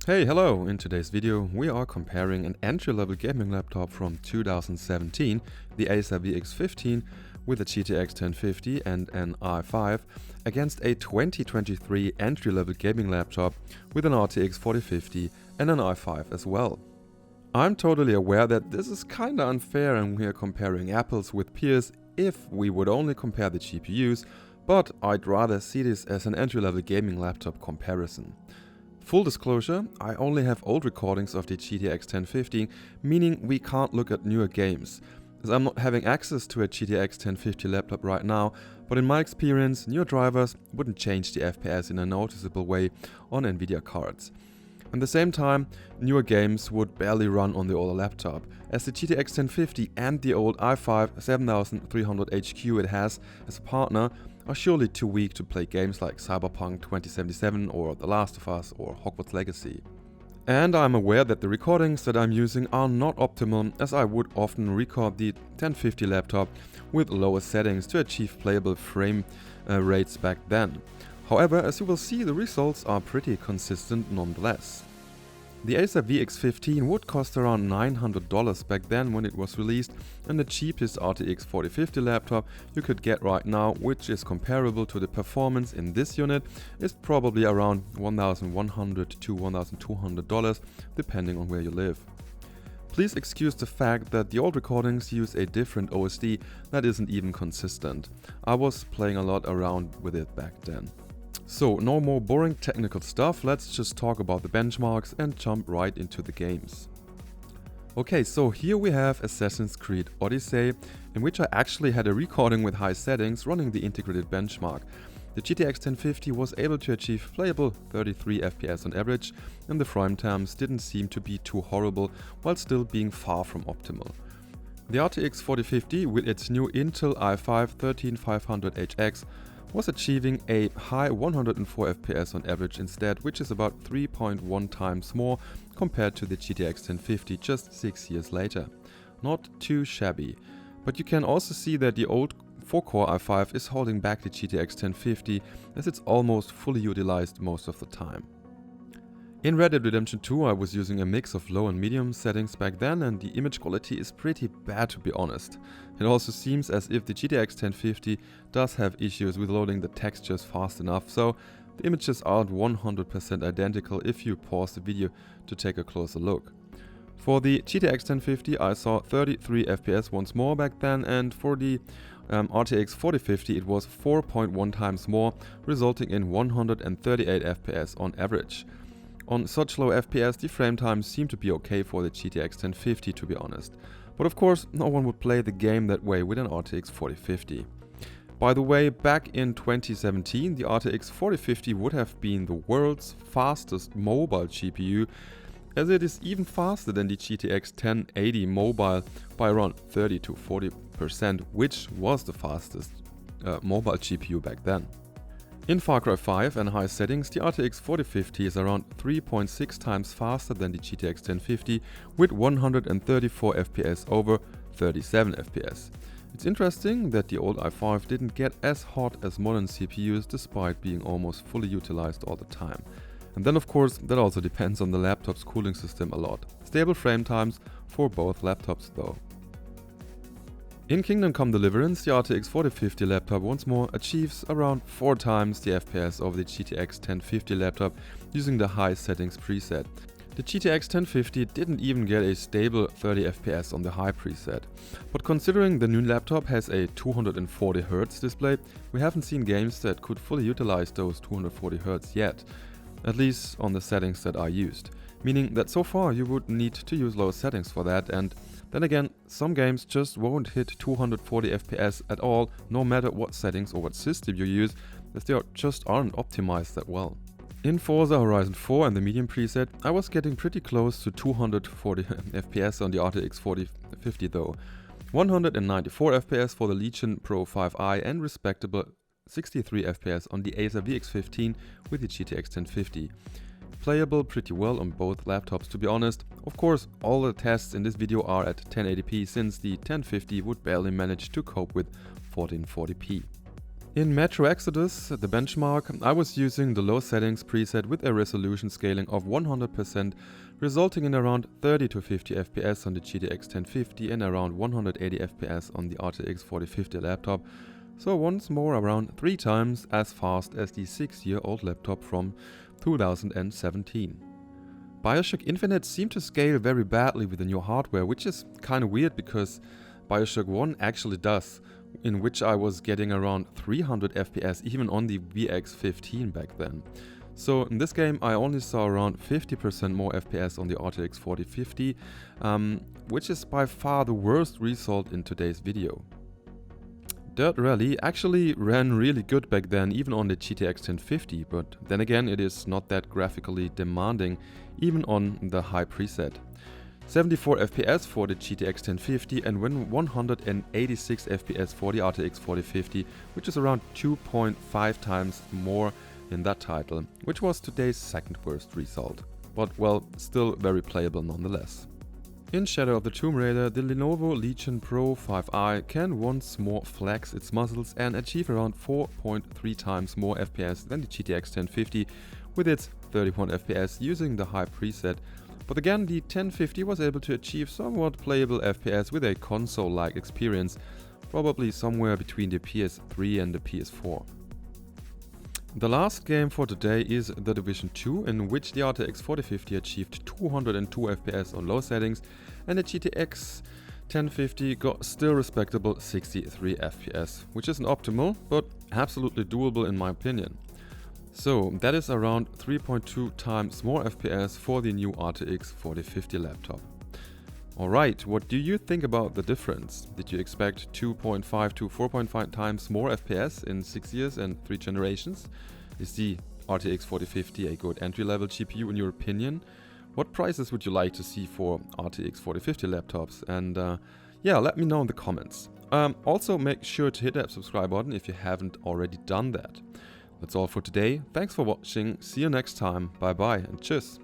Hey, hello! In today's video we are comparing an entry-level gaming laptop from 2017, the Acer VX15 with a GTX 1050 and an i5 against a 2023 entry-level gaming laptop with an RTX 4050 and an i5 as well. I'm totally aware that this is kinda unfair and we are comparing apples with pears if we would only compare the GPUs, but I'd rather see this as an entry-level gaming laptop comparison. Full disclosure, I only have old recordings of the GTX 1050, meaning we can't look at newer games, as I'm not having access to a GTX 1050 laptop right now, but in my experience, newer drivers wouldn't change the FPS in a noticeable way on Nvidia cards. At the same time, newer games would barely run on the older laptop, as the GTX 1050 and the old i5 7300HQ it has as a partner are surely too weak to play games like Cyberpunk 2077 or The Last of Us or Hogwarts Legacy. And I'm aware that the recordings that I'm using are not optimal, as I would often record the 1050 laptop with lower settings to achieve playable frame rates back then. However, as you will see, the results are pretty consistent nonetheless. The Acer VX15 would cost around $900 back then when it was released, and the cheapest RTX 4050 laptop you could get right now, which is comparable to the performance in this unit, is probably around $1,100 to $1,200 depending on where you live. Please excuse the fact that the old recordings use a different OSD that isn't even consistent. I was playing a lot around with it back then. So, no more boring technical stuff, let's just talk about the benchmarks and jump right into the games. Okay, so here we have Assassin's Creed Odyssey, in which I actually had a recording with high settings running the integrated benchmark. The GTX 1050 was able to achieve playable 33 FPS on average, and the frame times didn't seem to be too horrible while still being far from optimal. The RTX 4050 with its new Intel i5 13500HX was achieving a high 104 FPS on average instead, which is about 3.1 times more compared to the GTX 1050 just 6 years later. Not too shabby, but you can also see that the old 4-core i5 is holding back the GTX 1050 as it's almost fully utilized most of the time. In Red Dead Redemption 2 I was using a mix of low and medium settings back then, and the image quality is pretty bad to be honest. It also seems as if the GTX 1050 does have issues with loading the textures fast enough, so the images aren't 100% identical if you pause the video to take a closer look. For the GTX 1050 I saw 33 FPS once more back then, and for the RTX 4050 it was 4.1 times more, resulting in 138 FPS on average. On such low FPS, the frame times seem to be okay for the GTX 1050 to be honest. But of course, no one would play the game that way with an RTX 4050. By the way, back in 2017, the RTX 4050 would have been the world's fastest mobile GPU, as it is even faster than the GTX 1080 mobile by around 30 to 40%, which was the fastest mobile GPU back then. In Far Cry 5 and high settings, the RTX 4050 is around 3.6 times faster than the GTX 1050 with 134 FPS over 37 FPS. It's interesting that the old i5 didn't get as hot as modern CPUs despite being almost fully utilized all the time. And then of course that also depends on the laptop's cooling system a lot. Stable frame times for both laptops though. In Kingdom Come Deliverance, the RTX 4050 laptop once more achieves around 4 times the FPS over the GTX 1050 laptop using the high settings preset. The GTX 1050 didn't even get a stable 30 FPS on the high preset. But considering the new laptop has a 240Hz display, we haven't seen games that could fully utilize those 240Hz yet, at least on the settings that I used. Meaning that so far you would need to use lower settings for that, and then again, some games just won't hit 240 FPS at all, no matter what settings or what system you use, as they just aren't optimized that well. In Forza Horizon 4 and the medium preset, I was getting pretty close to 240 FPS on the RTX 4050 though. 194 FPS for the Legion Pro 5i and respectable 63 FPS on the Acer VX15 with the GTX 1050. Playable pretty well on both laptops to be honest. Of course, all the tests in this video are at 1080p since the 1050 would barely manage to cope with 1440p. In Metro Exodus, the benchmark, I was using the low settings preset with a resolution scaling of 100%, resulting in around 30 to 50 FPS on the GTX 1050 and around 180 FPS on the RTX 4050 laptop, so once more around 3 times as fast as the 6-year-old laptop from 2017. Bioshock Infinite seemed to scale very badly with the new hardware, which is kinda weird because Bioshock 1 actually does, in which I was getting around 300 FPS even on the VX15 back then. So in this game I only saw around 50% more FPS on the RTX 4050, which is by far the worst result in today's video. Dirt Rally actually ran really good back then, even on the GTX 1050, but then again it is not that graphically demanding even on the high preset. 74 FPS for the GTX 1050 and 186 FPS for the RTX 4050, which is around 2.5 times more in that title, which was today's second worst result, but well, still very playable nonetheless. In Shadow of the Tomb Raider, the Lenovo Legion Pro 5i can once more flex its muscles and achieve around 4.3 times more FPS than the GTX 1050 with its 31 FPS using the high preset. But again, the 1050 was able to achieve somewhat playable FPS with a console-like experience, probably somewhere between the PS3 and the PS4. The last game for today is The Division 2, in which the RTX 4050 achieved 202 FPS on low settings and the GTX 1050 got still respectable 63 FPS, which isn't optimal, but absolutely doable in my opinion. So that is around 3.2 times more FPS for the new RTX 4050 laptop. Alright, what do you think about the difference? Did you expect 2.5 to 4.5 times more FPS in 6 years and 3 generations? Is the RTX 4050 a good entry-level GPU in your opinion? What prices would you like to see for RTX 4050 laptops? And yeah, let me know in the comments. Also make sure to hit that subscribe button if you haven't already done that. That's all for today. Thanks for watching. See you next time. Bye bye and tschüss.